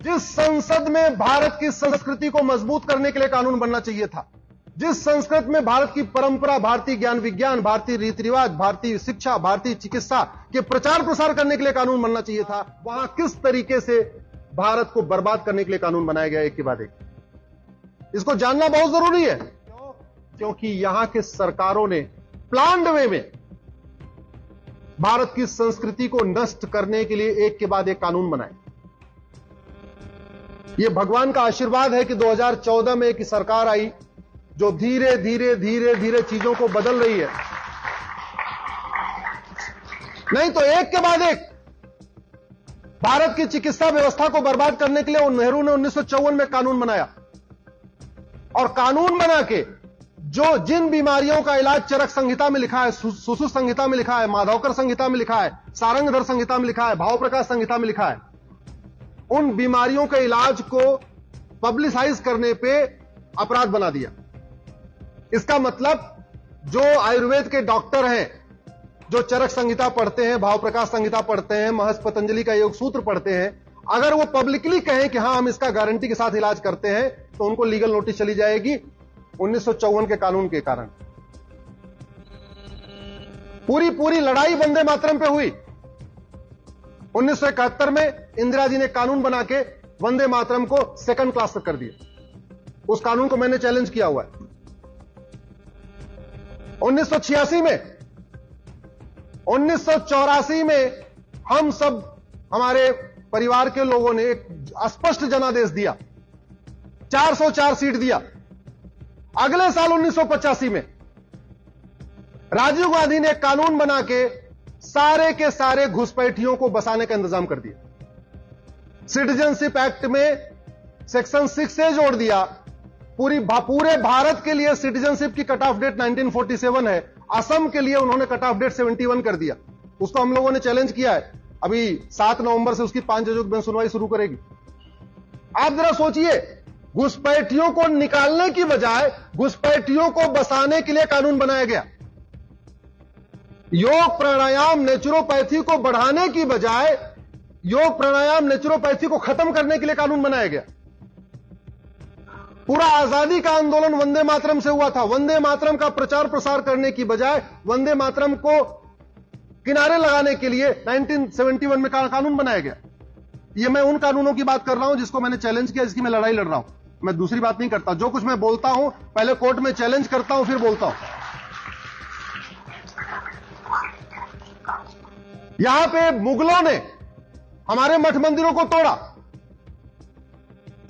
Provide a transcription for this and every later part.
जिस संसद में भारत की संस्कृति को मजबूत करने के लिए कानून बनना चाहिए था, जिस संस्कृत में भारत की परंपरा, भारतीय ज्ञान विज्ञान, भारतीय रीति रिवाज, भारतीय शिक्षा, भारतीय चिकित्सा के प्रचार प्रसार करने के लिए कानून बनना चाहिए था, वहां किस तरीके से भारत को बर्बाद करने के लिए कानून बनाया गया, एक के बाद एक। इसको जानना बहुत जरूरी है, क्योंकि यहां के सरकारों ने प्लान्ड वे में भारत की संस्कृति को नष्ट करने के लिए एक के बाद एक कानून बनाए। यह भगवान का आशीर्वाद है कि 2014 में एक सरकार आई जो धीरे धीरे धीरे धीरे चीजों को बदल रही है। नहीं तो एक के बाद एक भारत की चिकित्सा व्यवस्था को बर्बाद करने के लिए नेहरू ने 1954 में कानून बनाया, और कानून बना के जो जिन बीमारियों का इलाज चरक संहिता में लिखा है, सुश्रुत संहिता में लिखा है, माधवकर संहिता में लिखा है, सारंगधर संहिता में लिखा है, भाव प्रकाश संहिता में लिखा है, उन बीमारियों के इलाज को पब्लिसाइज करने पे अपराध बना दिया। इसका मतलब जो आयुर्वेद के डॉक्टर हैं, जो चरक संहिता पढ़ते हैं, भाव प्रकाश संहिता पढ़ते हैं, महर्षि पतंजलि का योग सूत्र पढ़ते हैं, अगर वो पब्लिकली कहें कि हां हम इसका गारंटी के साथ इलाज करते हैं, तो उनको लीगल नोटिस चली जाएगी 1954 के कानून के कारण। पूरी लड़ाई वंदे मातरम पे हुई। 1971 में इंदिरा जी ने कानून बना के वंदे मातरम को सेकंड क्लास तक कर दिया। उस कानून को मैंने चैलेंज किया हुआ है। 1984 में हम सब, हमारे परिवार के लोगों ने एक स्पष्ट जनादेश दिया, 404 सीट दिया। अगले साल 1985 में राजीव गांधी ने कानून बना के सारे के सारे घुसपैठियों को बसाने का इंतजाम कर दिया। सिटीजनशिप एक्ट में सेक्शन 6 से जोड़ दिया। पूरे भारत के लिए सिटीजनशिप की कट ऑफ डेट 1947 है। असम के लिए उन्होंने कट ऑफ डेट 71 कर दिया। उसको हम लोगों ने चैलेंज किया है। अभी 7 नवंबर से उसकी 5 जजों की बेंच सुनवाई शुरू करेगी। आप जरा सोचिए, घुसपैठियों को निकालने की बजाय घुसपैठियों को बसाने के लिए कानून बनाया गया। योग प्राणायाम नेचुरोपैथी को बढ़ाने की बजाय योग प्राणायाम नेचुरोपैथी को खत्म करने के लिए कानून बनाया गया। पूरा आजादी का आंदोलन वंदे मातरम से हुआ था। वंदे मातरम का प्रचार प्रसार करने की बजाय वंदे मातरम को किनारे लगाने के लिए 1971 में कानून बनाया गया। ये मैं उन कानूनों की बात कर रहा हूं जिसको मैंने चैलेंज किया, जिसकी मैं लड़ाई लड़ रहा हूं। मैं दूसरी बात नहीं करता। जो कुछ मैं बोलता हूं पहले कोर्ट में चैलेंज करता हूं, फिर बोलता हूं। यहां पे मुगलों ने हमारे मठ मंदिरों को तोड़ा।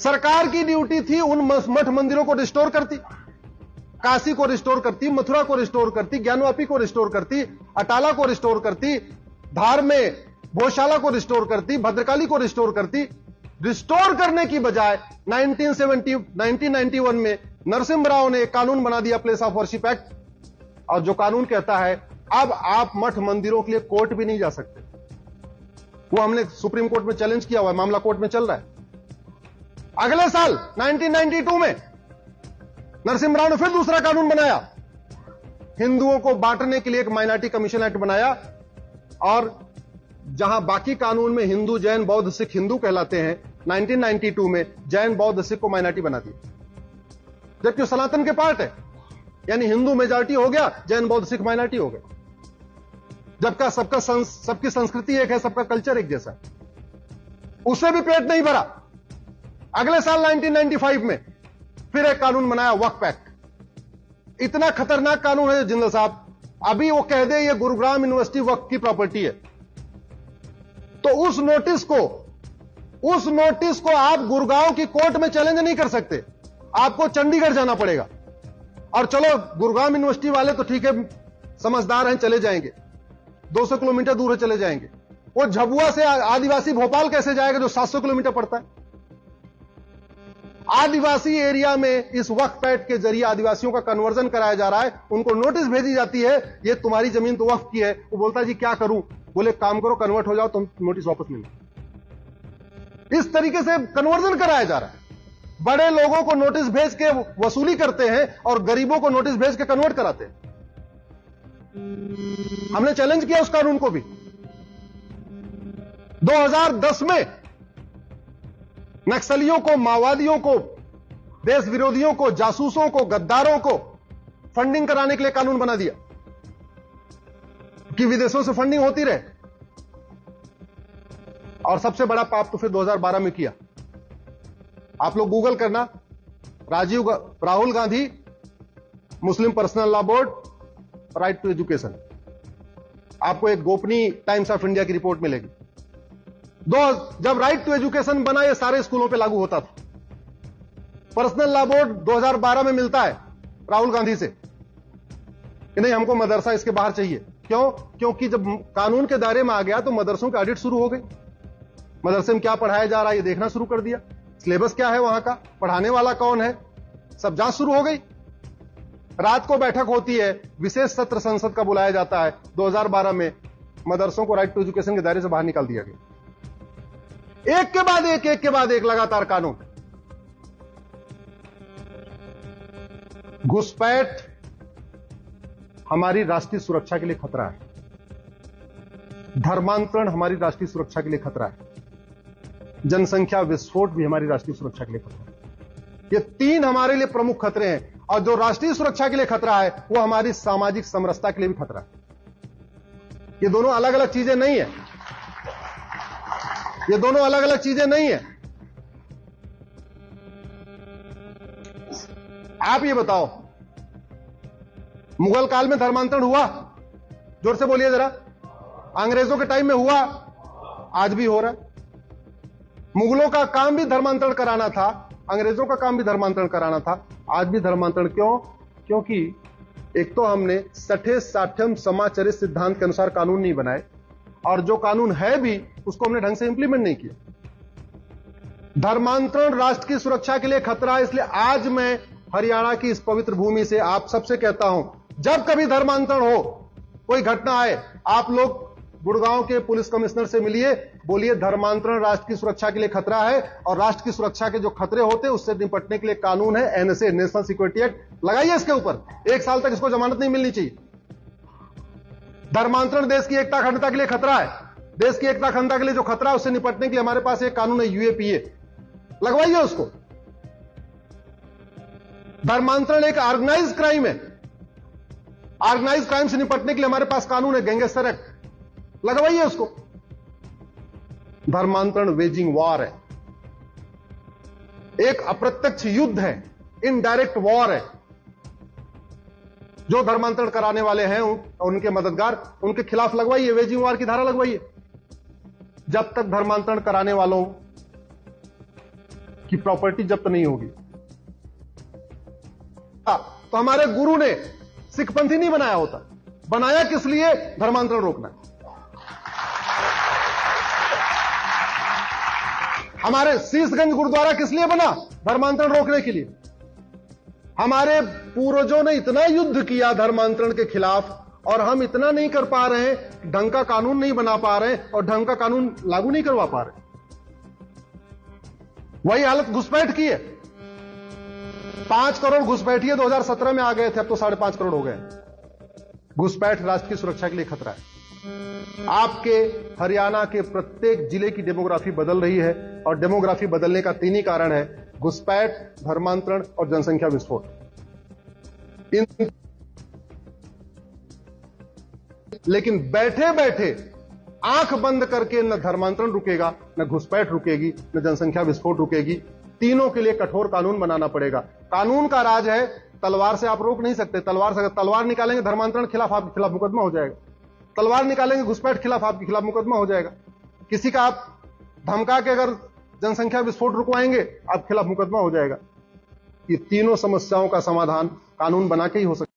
सरकार की ड्यूटी थी उन मठ मंदिरों को रिस्टोर करती, काशी को रिस्टोर करती, मथुरा को रिस्टोर करती, ज्ञानवापी को रिस्टोर करती, अटाला को रिस्टोर करती, धार में भोजशाला को रिस्टोर करती, भद्रकाली को रिस्टोर करती। रिस्टोर करने की बजाय 1991 में नरसिम्हा राव ने एक कानून बना दिया, प्लेस ऑफ वर्शिप एक्ट, और जो कानून कहता है अब आप मठ मंदिरों के लिए कोर्ट भी नहीं जा सकते। वो हमने सुप्रीम कोर्ट में चैलेंज किया हुआ है, मामला कोर्ट में चल रहा है। अगले साल 1992 में नरसिम्हा राव ने फिर दूसरा कानून बनाया, हिंदुओं को बांटने के लिए एक माइनॉरिटी कमीशन एक्ट बनाया, और जहां बाकी कानून में हिंदू जैन बौद्ध सिख हिंदू कहलाते हैं, 1992 में जैन बौद्ध सिख को माइनॉरिटी बना दिया, जबकि सनातन के पार्ट है। यानी हिंदू मेजॉरिटी हो गया, जैन बौद्ध सिख माइनॉरिटी हो गया। जबकि सबकी संस्कृति एक है, सबका कल्चर एक जैसा। उससे भी पेट नहीं भरा। अगले साल 1995 में फिर एक कानून बनाया, वक्फ एक्ट। इतना खतरनाक कानून है जिंदल साहब, अभी वो कह दे ये गुरुग्राम यूनिवर्सिटी वक्फ की प्रॉपर्टी है, तो उस नोटिस को आप गुरुगांव की कोर्ट में चैलेंज नहीं कर सकते, आपको चंडीगढ़ जाना पड़ेगा। और चलो गुरुग्राम यूनिवर्सिटी वाले तो ठीक है, समझदार हैं, चले जाएंगे, 200 किलोमीटर दूर है, चले जाएंगे। वो झबुआ से आदिवासी भोपाल कैसे जाएगा जो 700 किलोमीटर पड़ता है? आदिवासी एरिया में इस वक्फ एक्ट के जरिए आदिवासियों का कन्वर्जन कराया जा रहा है। उनको नोटिस भेजी जाती है, ये तुम्हारी जमीन तो वक्फ की है। वो बोलता है जी क्या करूं? बोले काम करो, कन्वर्ट हो जाओ, तुम नोटिस वापस नहीं लो। इस तरीके से कन्वर्जन कराया जा रहा है। बड़े लोगों को नोटिस भेज के वसूली करते हैं और गरीबों को नोटिस भेज के कन्वर्ट कराते हैं। हमने चैलेंज किया उस कानून को भी। 2010 में नक्सलियों को, माओवादियों को, देश विरोधियों को, जासूसों को, गद्दारों को फंडिंग कराने के लिए कानून बना दिया कि विदेशों से फंडिंग होती रहे। और सबसे बड़ा पाप तो फिर 2012 में किया। आप लोग गूगल करना, Rahul Gandhi, Muslim personal law board, right to education, आपको एक गोपनीय टाइम्स ऑफ इंडिया की रिपोर्ट मिलेगी। जब राइट टू एजुकेशन बना, ये सारे स्कूलों पे लागू होता था। पर्सनल लॉ बोर्ड 2012 में मिलता है राहुल गांधी से कि नहीं, हमको मदरसा इसके बाहर चाहिए। क्यों? क्योंकि जब कानून के दायरे में आ गया तो मदरसों की ऑडिट शुरू हो गई। मदरसे में क्या पढ़ाया जा रहा है ये देखना शुरू कर दिया, सिलेबस क्या है वहां का, पढ़ाने वाला कौन है, सब जांच शुरू हो गई। रात को बैठक होती है, विशेष सत्र संसद का बुलाया जाता है। 2012 में मदरसों को राइट टू एजुकेशन के दायरे से बाहर निकाल दिया गया। एक के बाद एक लगातार कानून। घुसपैठ हमारी राष्ट्रीय सुरक्षा के लिए खतरा है, धर्मांतरण हमारी राष्ट्रीय सुरक्षा के लिए खतरा है, जनसंख्या विस्फोट भी हमारी राष्ट्रीय सुरक्षा के लिए खतरा है। ये तीन हमारे लिए प्रमुख खतरे हैं। और जो राष्ट्रीय सुरक्षा के लिए खतरा है वो हमारी सामाजिक समरसता के लिए भी खतरा है। ये दोनों अलग अलग चीजें नहीं है, ये दोनों अलग अलग चीजें नहीं है। आप ये बताओ, मुगल काल में धर्मांतरण हुआ? जोर से बोलिए जरा। अंग्रेजों के टाइम में हुआ? आज भी हो रहा है। मुगलों का काम भी धर्मांतरण कराना था, अंग्रेजों का काम भी धर्मांतरण कराना था, आज भी धर्मांतरण। क्यों? क्योंकि एक तो हमने सठे साठ्यम समाचरित सिद्धांत के अनुसार कानून नहीं बनाए, और जो कानून है भी उसको हमने ढंग से इंप्लीमेंट नहीं किया। धर्मांतरण राष्ट्र की सुरक्षा के लिए खतरा है। इसलिए आज मैं हरियाणा की इस पवित्र भूमि से आप सबसे कहता हूं, जब कभी धर्मांतरण हो, कोई घटना आए, आप लोग गुड़गांव के पुलिस कमिश्नर से मिलिए, बोलिए धर्मांतरण राष्ट्र की सुरक्षा के लिए खतरा है, और राष्ट्र की सुरक्षा के जो खतरे होते हैं उससे निपटने के लिए कानून है, एनएसए, नेशनल सिक्योरिटी एक्ट, लगाइए इसके ऊपर। 1 साल तक इसको जमानत नहीं मिलनी चाहिए। धर्मांतरण देश की एकता अखंडता के लिए खतरा है। देश की एकता अखंडता के लिए जो खतरा है उससे निपटने के लिए हमारे पास एक कानून है, यूएपीए, लगवाइए उसको। धर्मांतरण एक ऑर्गेनाइज क्राइम है, ऑर्गेनाइज क्राइम से निपटने के लिए हमारे पास कानून है, गैंगस्टर एक्ट, लगवाइए उसको। धर्मांतरण वेजिंग वॉर है, एक अप्रत्यक्ष युद्ध है, इनडायरेक्ट वॉर है। जो धर्मांतरण कराने वाले हैं उनके मददगार, उनके खिलाफ लगवाइए, वेजिंग वॉर की धारा लगवाइए। जब तक धर्मांतरण कराने वालों की प्रॉपर्टी जब्त नहीं होगी। तो हमारे गुरु ने सिखपंथी नहीं बनाया होता, बनाया किस लिए? धर्मांतरण रोकना। हमारे शीशगंज गुरुद्वारा किस लिए बना? धर्मांतरण रोकने के लिए। हमारे पूर्वजों ने इतना युद्ध किया धर्मांतरण के खिलाफ, और हम इतना नहीं कर पा रहे हैं, ढंग का कानून नहीं बना पा रहे हैं और ढंग का कानून लागू नहीं करवा पा रहे। वही हालत घुसपैठ की है। 5 करोड़ घुसपैठिए 2017 में आ गए थे, अब तो 5.5 करोड़ हो गए। घुसपैठ राष्ट्र की सुरक्षा के लिए खतरा है। आपके हरियाणा के प्रत्येक जिले की डेमोग्राफी बदल रही है, और डेमोग्राफी बदलने का 3 ही कारण है, घुसपैठ, धर्मांतरण और जनसंख्या विस्फोट। लेकिन बैठे बैठे आंख बंद करके न धर्मांतरण रुकेगा, न घुसपैठ रुकेगी, न जनसंख्या विस्फोट रुकेगी। तीनों के लिए कठोर कानून बनाना पड़ेगा। कानून का राज है, तलवार से आप रोक नहीं सकते। तलवार से अगर तलवार निकालेंगे धर्मांतरण खिलाफ आपके खिलाफ मुकदमा हो जाएगा, तलवार निकालेंगे घुसपैठ खिलाफ आपके खिलाफ मुकदमा हो जाएगा। किसी का आप धमका के अगर जनसंख्या विस्फोट रुकवाएंगे आपके खिलाफ मुकदमा हो जाएगा। ये तीनों समस्याओं का समाधान कानून बना के ही हो सकता है।